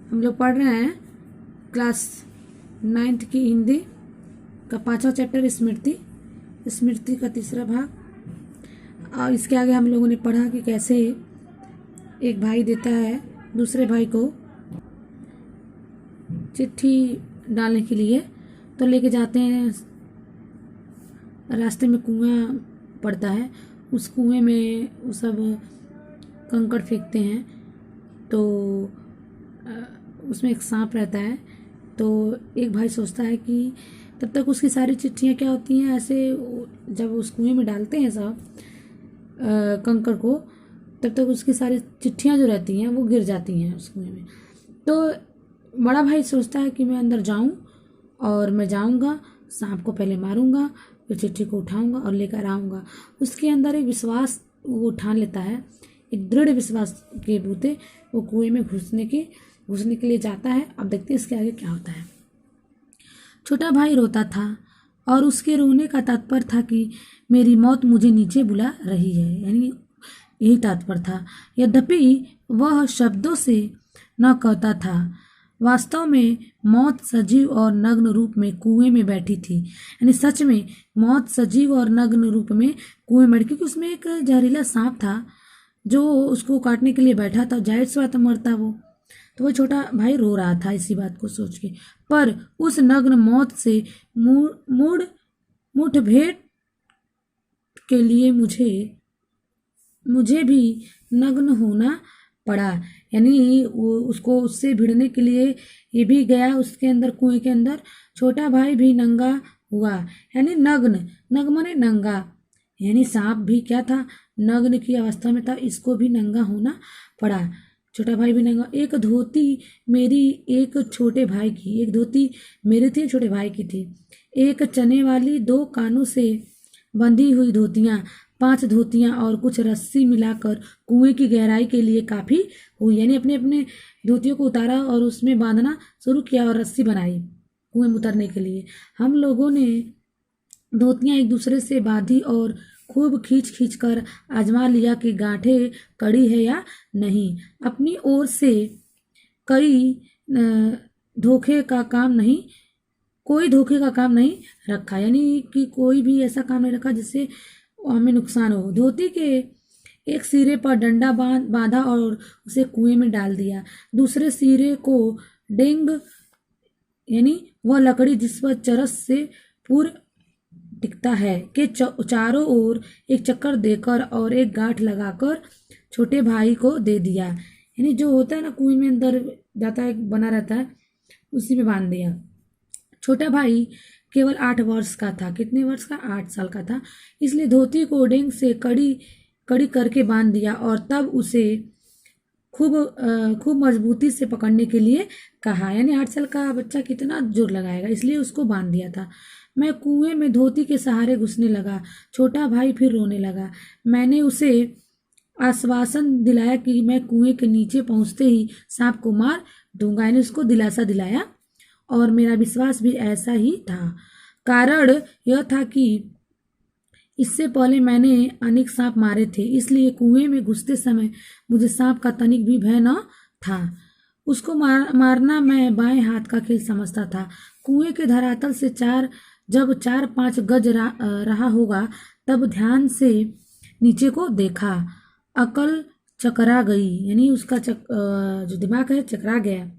हम लोग पढ़ रहे हैं क्लास 9th की हिंदी का 5वां चैप्टर स्मृति। स्मृति का 3रा भाग। और इसके आगे हम लोगों ने पढ़ा कि कैसे एक भाई देता है दूसरे भाई को चिट्ठी डालने के लिए। तो लेके जाते हैं, रास्ते में कुआं पड़ता है, उस कुएं में वो सब कंकड़ फेंकते हैं। तो उसमें एक सांप रहता है। तो एक भाई सोचता है कि तब तक उसकी सारी चिट्ठियाँ क्या होती हैं, ऐसे जब उस कुएं में डालते हैं सब कंकड़ को, तब तक उसकी सारी चिट्ठियाँ जो रहती हैं वो गिर जाती हैं उस कुएं में। तो बड़ा भाई सोचता है कि मैं अंदर जाऊं और मैं जाऊंगा, सांप को पहले मारूंगा, फिर चिट्ठी को उठाऊंगा और लेकर आऊंगा। उसके अंदर एक विश्वास वो ठान लेता है, एक दृढ़ विश्वास के बूते वो कुएं में घुसने के लिए जाता है। अब देखते हैं इसके आगे क्या होता है। छोटा भाई रोता था और उसके रोने का तात्पर्य था कि मेरी मौत मुझे नीचे बुला रही है, यानी यही तात्पर्य था। यद्यपि वह शब्दों से न कहता था, वास्तव में मौत सजीव और नग्न रूप में कुएं में बैठी थी। यानी सच में मौत सजीव और नग्न रूप में कुएं में बैठी, क्योंकि उसमें एक जहरीला सांप था जो उसको काटने के लिए बैठा था। जाहिर सी बात मरता वो। तो वो छोटा भाई रो रहा था इसी बात को सोच के। पर उस नग्न मौत से मुठभेड़ के लिए मुझे भी नग्न होना पड़ा। यानी वो उसको उससे भिड़ने के लिए ये भी गया उसके अंदर, कुएं के अंदर। छोटा भाई भी नंगा हुआ, यानी नग्न माने नंगा, यानी सांप भी क्या था, नग्न की अवस्था में था, इसको भी नंगा होना पड़ा। छोटा भाई भी नंगा। एक धोती मेरी एक छोटे भाई की, एक धोती मेरी थी, छोटे भाई की थी। एक चने वाली 2 कानों से बंधी हुई धोतियाँ, 5 धोतियाँ और कुछ रस्सी मिलाकर कुएं की गहराई के लिए काफ़ी हुई। यानी अपने अपने धोतियों को उतारा और उसमें बांधना शुरू किया और रस्सी बनाई कुएं में उतरने के लिए। हम लोगों ने धोतियाँ एक दूसरे से बांधी और खूब खींच कर आजमा लिया कि गांठें कड़ी है या नहीं। अपनी ओर से धोखे का काम नहीं कोई धोखे का काम नहीं रखा, यानी कि कोई भी ऐसा काम नहीं रखा जिससे हमें नुकसान हो। धोती के एक सिरे पर डंडा बांधा और उसे कुएं में डाल दिया। दूसरे सिरे को डेंग, यानी वह लकड़ी जिस पर चरस से पूर टिकता है, के चारों ओर एक चक्कर देकर और एक गांठ लगाकर छोटे भाई को दे दिया। यानी जो होता है ना, कुएं में अंदर जाता है, बना रहता है, उसी में बांध दिया। छोटा भाई केवल 8 वर्ष का था। कितने वर्ष का? 8 साल का था। इसलिए धोती को डेंग से कड़ी करके बांध दिया और तब उसे खूब मजबूती से पकड़ने के लिए कहा। यानी 8 साल का बच्चा कितना जोर लगाएगा, इसलिए उसको बांध दिया था। मैं कुएं में धोती के सहारे घुसने लगा। छोटा भाई फिर रोने लगा। मैंने उसे आश्वासन दिलाया कि मैं कुएं के नीचे पहुंचते ही सांप को मार दूंगा। यानी उसको दिलासा दिलाया और मेरा विश्वास भी ऐसा ही था। कारण यह था कि इससे पहले मैंने अनेक सांप मारे थे, इसलिए कुएं में घुसते समय मुझे सांप का तनिक भी भय न था। उसको मारना मैं बाएं हाथ का खेल समझता था। कुएं के धरातल से जब 4-5 गज रहा होगा तब ध्यान से नीचे को देखा। अकल चकरा गई, यानी उसका जो दिमाग है चकरा गया।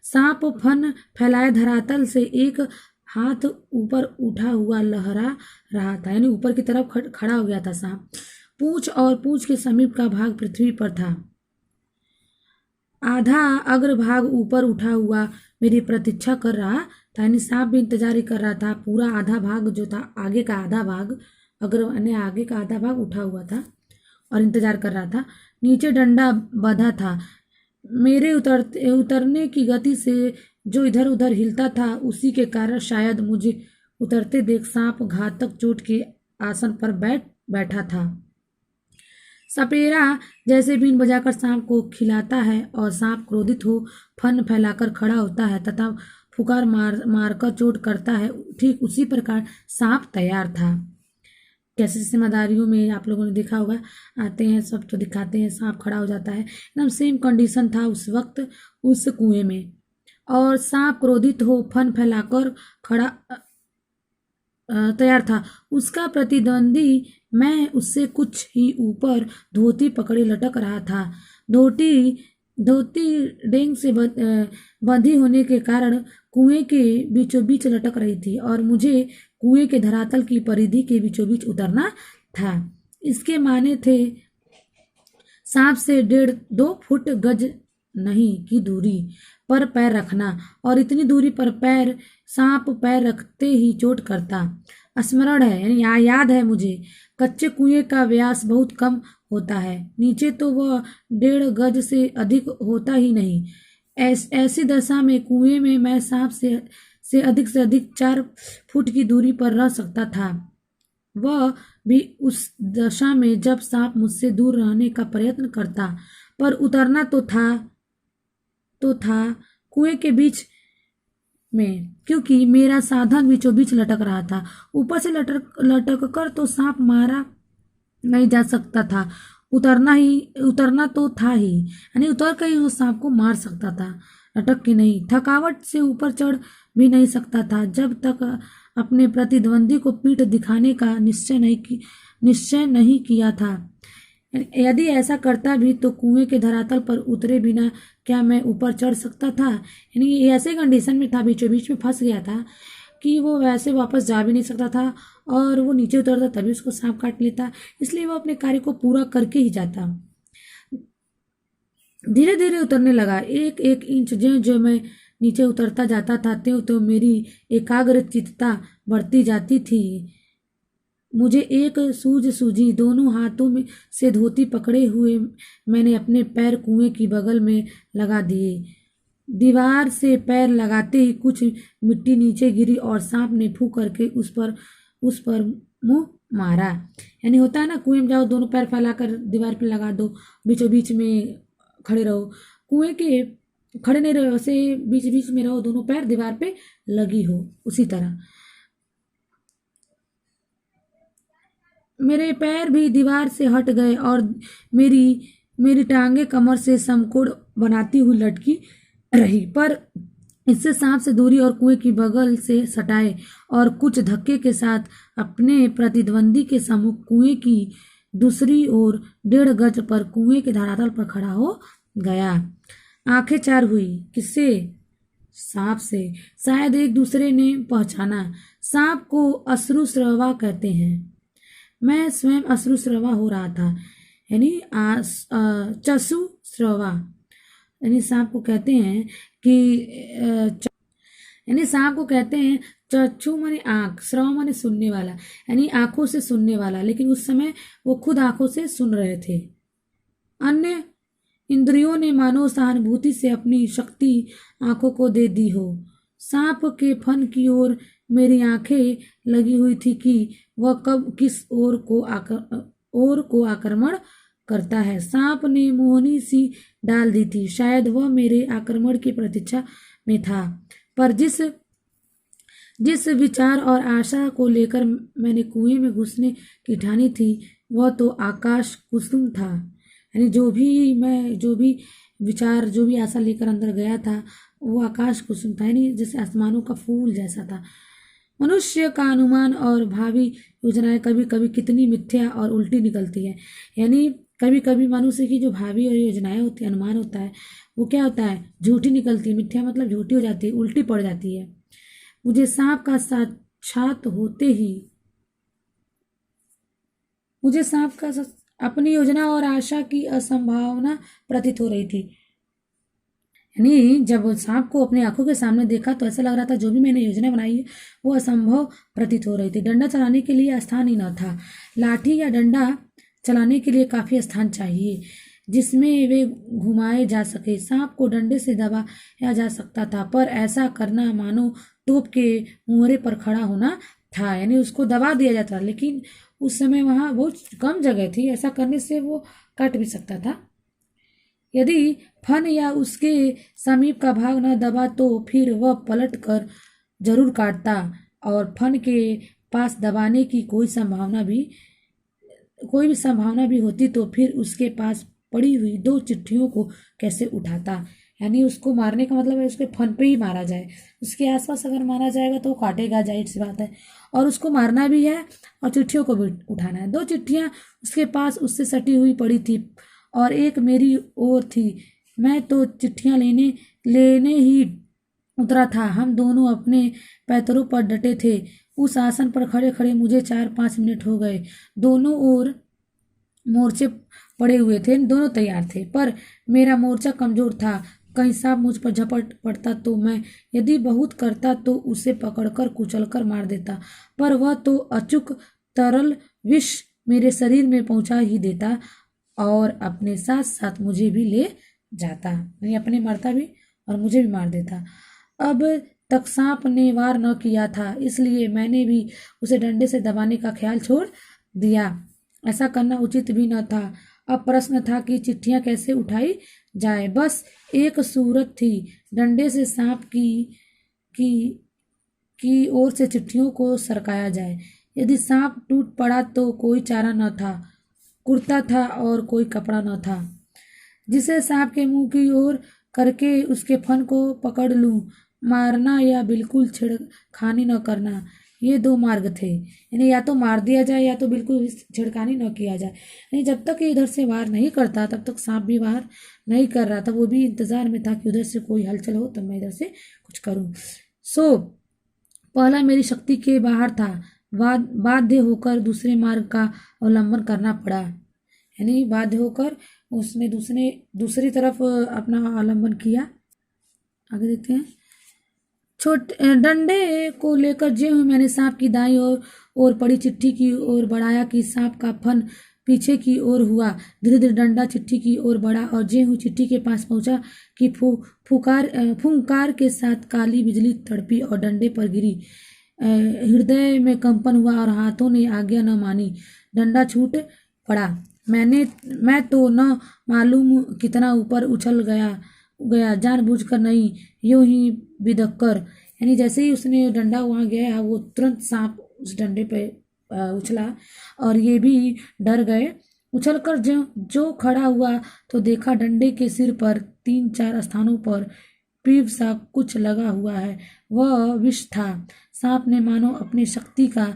सांप फन फैलाए धरातल से एक हाथ ऊपर उठा हुआ लहरा रहा था, यानी ऊपर की तरफ खड़ा हो गया था सांप। पूंछ के समीप का भाग पृथ्वी पर था। आधा अग्र भाग ऊपर उठा हुआ मेरी प्रतीक्षा कर रहा था, यानी सांप भी इंतजार ही कर रहा था। पूरा आधा भाग जो था, आगे का आधा भाग, आगे का आधा भाग उठा हुआ था और इंतजार कर रहा था। नीचे डंडा बंधा था। मेरे उतरने की गति से जो इधर उधर हिलता था, उसी के कारण शायद मुझे उतरते देख सांप घातक चोट के आसन पर बैठा था। सपेरा जैसे बीन बजाकर सांप को खिलाता है और सांप क्रोधित हो फन फैलाकर खड़ा होता है तथा फुकार मारकर चोट करता है, ठीक उसी प्रकार सांप तैयार था। कैसे जिम्मेदारियों में आप लोगों ने देखा होगा, आते हैं सब तो दिखाते हैं सांप खड़ा हो जाता है, एकदम सेम कंडीशन था उस वक्त उस कुएं में। और सांप क्रोधित हो फन फैलाकर खड़ा तैयार था। उसका प्रतिद्वंदी मैं उससे कुछ ही ऊपर धोती पकड़े लटक रहा था। धोती धोती डेंग से बंधी होने के कारण कुएं के बीचों बीच लटक रही थी और मुझे कुएं के धरातल की परिधि के बीचों बीच उतरना था। इसके माने थे सांप से 1.5-2 फुट गज नहीं की दूरी पर पैर रखना, और इतनी दूरी पर सांप पैर रखते ही चोट करता। स्मरण है यानी याद है मुझे, कच्चे कुएं का व्यास बहुत कम होता है, नीचे तो वह 1.5 गज से अधिक होता ही नहीं। ऐसी दशा में कुएं में मैं सांप से अधिक 4 फुट की दूरी पर रह सकता था। वह भी उस दशा में जब सांप मुझसे दूर रहने का प्रयत्न करता, पर उतरना तो था कुएं के बीच में, क्योंकि मेरा साधन बीचों बीच लटक रहा था। ऊपर से लटक कर तो सांप मारा नहीं जा सकता था, उतरना तो था ही, यानी उतर कर ही उस सांप को मार सकता था, लटक के नहीं। थकावट से ऊपर चढ़ भी नहीं सकता था जब तक अपने प्रतिद्वंदी को पीठ दिखाने का निश्चय नहीं किया था। यदि ऐसा करता भी तो कुएं के धरातल पर उतरे बिना क्या मैं ऊपर चढ़ सकता था? यानी ऐसे कंडीशन में था, बीचों बीच में फंस गया था कि वो वैसे वापस जा भी नहीं सकता था, और वो नीचे उतरता तभी उसको सांप काट लेता, इसलिए वो अपने कार्य को पूरा करके ही जाता। धीरे धीरे उतरने लगा, एक एक इंच जो मैं नीचे उतरता जाता था त्यों तो मेरी एकाग्रचित्तता बढ़ती जाती थी। मुझे एक सूझी, दोनों हाथों में से धोती पकड़े हुए मैंने अपने पैर कुएं की बगल में लगा दिए। दीवार से पैर लगाते ही कुछ मिट्टी नीचे गिरी और सांप ने फू करके उस पर मुंह मारा। यानी होता है ना, कुएं में जाओ, दोनों पैर फैलाकर दीवार पे लगा दो, बीचों बीच में खड़े रहो, कुएं के खड़े नहीं रहो, ऐसे बीच बीच में रहो, दोनों पैर दीवार पे लगी हो, उसी तरह मेरे पैर भी दीवार से हट गए और मेरी टांगे कमर से समकोण बनाती हुई लटकी रही, पर इससे सांप से दूरी और कुएं की बगल से सटाए और कुछ धक्के के साथ अपने प्रतिद्वंदी के सम्मुख कुएं की दूसरी ओर 1.5 गज पर कुएं के धरातल पर खड़ा हो गया। आंखें चार हुई। किससे? सांप से। शायद एक दूसरे ने पहचाना। सांप को अश्रुस्रवा कहते हैं। मैं स्वयं अश्रुस्रवा हो रहा था, यानी चक्षुस्रवा, यानी सांप को कहते हैं कि यानी सांप को कहते हैं चक्षु माने आंख, श्रव माने सुनने वाला, यानी आंखों से सुनने वाला, लेकिन उस समय वो खुद आंखों से सुन रहे थे। अन्य इंद्रियों ने मानो सहानुभूति से अपनी शक्ति आंखों को दे दी हो। सांप के फन की ओर मेरी आंखें लगी हुई थी कि वह कब किस ओर को आक्रमण करता है। सांप ने मोहनी सी डाल दी थी, शायद वह मेरे आक्रमण की प्रतीक्षा में था, पर जिस विचार और आशा को लेकर मैंने कुएं में घुसने की ठानी थी वह तो आकाश कुसुम था। यानी जो भी विचार, जो भी आशा लेकर अंदर गया था वो आकाश कुसुम था, यानी जैसे आसमानों का फूल जैसा था। मनुष्य का अनुमान और भावी योजनाएं कभी कभी कितनी मिथ्या और उल्टी निकलती है। यानी कभी कभी मनुष्य की जो भावी और योजनाएं होती है, अनुमान होता है, वो क्या होता है, झूठी निकलती है। मिथ्या मतलब झूठी हो जाती है, उल्टी पड़ जाती है। मुझे सांप का अपनी योजना और आशा की असंभावना प्रतीत हो रही थी। यानी जब सांप को अपनी आंखों के सामने देखा तो ऐसा लग रहा था जो भी मैंने योजना बनाई है वो असंभव प्रतीत हो रही थी। डंडा चलाने के लिए स्थान ही न था। लाठी या डंडा चलाने के लिए काफी स्थान चाहिए जिसमें वे घुमाए जा सके। सांप को डंडे से दबाया जा सकता था, पर ऐसा करना मानो तोप के मुहरे पर खड़ा होना था, यानी उसको दबा दिया जाता, लेकिन उस समय वहाँ बहुत कम जगह थी, ऐसा करने से वो कट भी सकता था। यदि फन या उसके समीप का भाग न दबा तो फिर वह पलट कर जरूर काटता और फन के पास दबाने की कोई संभावना भी कोई भी संभावना भी होती तो फिर उसके पास पड़ी हुई 2 चिट्ठियों को कैसे उठाता। यानी उसको मारने का मतलब है उसके फन पे ही मारा जाए, उसके आसपास अगर मारा जाएगा तो वो काटेगा, जाहिर सी बात है। और उसको मारना भी है और चिट्ठियों को भी उठाना है। 2 चिट्ठियां उसके पास उससे सटी हुई पड़ी थी और एक मेरी ओर थी। मैं तो चिट्ठियां लेने लेने ही उतरा था। हम दोनों अपने पैतरों पर डटे थे। उस आसन पर खड़े खड़े मुझे 4-5 मिनट हो गए। दोनों ओर मोर्चे पड़े हुए थे, दोनों तैयार थे, पर मेरा मोर्चा कमजोर था। कहीं सांप मुझ पर झपट पड़ता तो मैं यदि बहुत करता तो उसे पकड़कर कुचलकर मार देता, पर वह तो अचूक तरल विष मेरे शरीर में पहुंचा ही देता और अपने साथ साथ मुझे भी ले जाता, यानी अपने मरता भी और मुझे भी मार देता। अब तक सांप ने वार न किया था, इसलिए मैंने भी उसे डंडे से दबाने का ख्याल छोड़ दिया। ऐसा करना उचित भी न था। अब प्रश्न था कि चिट्ठियां कैसे उठाई जाए। बस एक सूरत थी, डंडे से सांप की की ओर से चिट्ठियों को सरकाया जाए। यदि सांप टूट पड़ा तो कोई चारा न था, कुर्ता था और कोई कपड़ा न था जिसे सांप के मुंह की ओर करके उसके फन को पकड़ लूं। मारना या बिल्कुल छेड़खानी न करना, ये 2 मार्ग थे। यानी या तो मार दिया जाए या तो बिल्कुल छेड़खानी न किया जाए। यानी जब तक ये इधर से वार नहीं करता तब तक सांप भी वार नहीं कर रहा था, वो भी इंतजार में था कि उधर से कोई हलचल हो तब मैं इधर से कुछ करूं। सो पहला मेरी शक्ति के बाहर था। बाध्य होकर दूसरे मार्ग का अवलंबन करना पड़ा। यानी बाध्य होकर उसने दूसरी तरफ अपना अवलंबन किया। आगे देखते हैं। छोटे डंडे को लेकर ज्यों मैंने सांप की दाईं ओर पड़ी चिट्ठी की ओर बढ़ाया कि सांप का फन पीछे की ओर हुआ। धीरे धीरे डंडा चिट्ठी की ओर बढ़ा और ज्यों चिट्ठी के पास पहुंचा कि फुंकार के साथ काली बिजली तड़पी और डंडे पर गिरी। हृदय में कंपन हुआ और हाथों ने आज्ञा न मानी। डंडा छूट पड़ा। मैं तो न मालूम कितना ऊपर उछल गया जानबूझकर नहीं, यूं ही बिदककर। यानी जैसे ही उसने डंडा वहां गया वो तुरंत सांप उस डंडे पे उछला और ये भी डर गए। उछलकर जो खड़ा हुआ तो देखा डंडे के सिर पर 3-4 स्थानों पर पीप सा कुछ लगा हुआ है। वह विष था। सांप ने मानो अपनी शक्ति का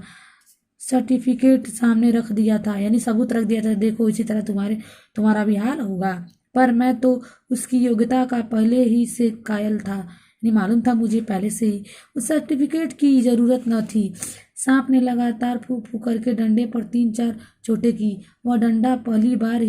सर्टिफिकेट सामने रख दिया था, यानी सबूत रख दिया था, देखो इसी तरह तुम्हारा भी हाल होगा। पर मैं तो उसकी योग्यता का पहले ही से कायल था, यानी मालूम था मुझे पहले से ही, उस सर्टिफिकेट की जरूरत न थी। सांप ने लगातार फूंक फूंक करके डंडे पर 3-4 चोटें की। वह डंडा पहली बार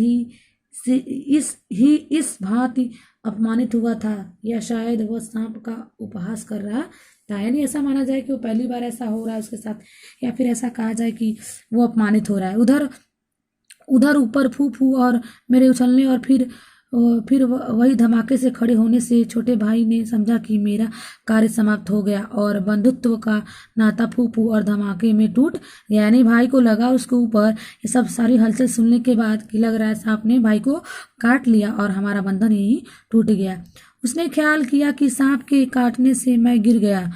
इस भांति अपमानित हुआ था, या शायद वह सांप का उपहास कर रहा था। यानी ऐसा माना जाए कि वो पहली बार ऐसा हो रहा है उसके साथ, या फिर ऐसा कहा जाए कि वो अपमानित हो रहा है। उधर ऊपर फू फू और मेरे उछलने और फिर वही धमाके से खड़े होने से छोटे भाई ने समझा कि मेरा कार्य समाप्त हो गया और बंधुत्व का नाता फू फू और धमाके में टूट गया। यानी भाई को लगा उसके ऊपर ये सब सारी हलचल सुनने के बाद कि लग रहा है सांप ने भाई को काट लिया और हमारा बंधन यही टूट गया। उसने ख्याल किया कि सांप के काटने से मैं गिर गया।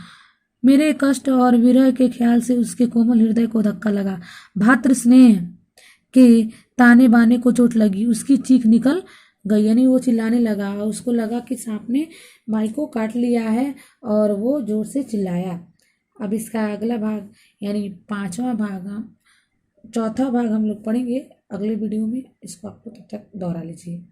मेरे कष्ट और विरह के ख्याल से उसके कोमल हृदय को धक्का लगा। भातृ स्नेह के ताने बाने को चोट लगी, उसकी चीख निकल गई। यानी वो चिल्लाने लगा, उसको लगा कि सांप ने भाई को काट लिया है और वो जोर से चिल्लाया। अब इसका अगला भाग यानी 5वां भाग चौथा भाग हम लोग पढ़ेंगे अगले वीडियो में। इसको आपको तब तक दोहरा लीजिए।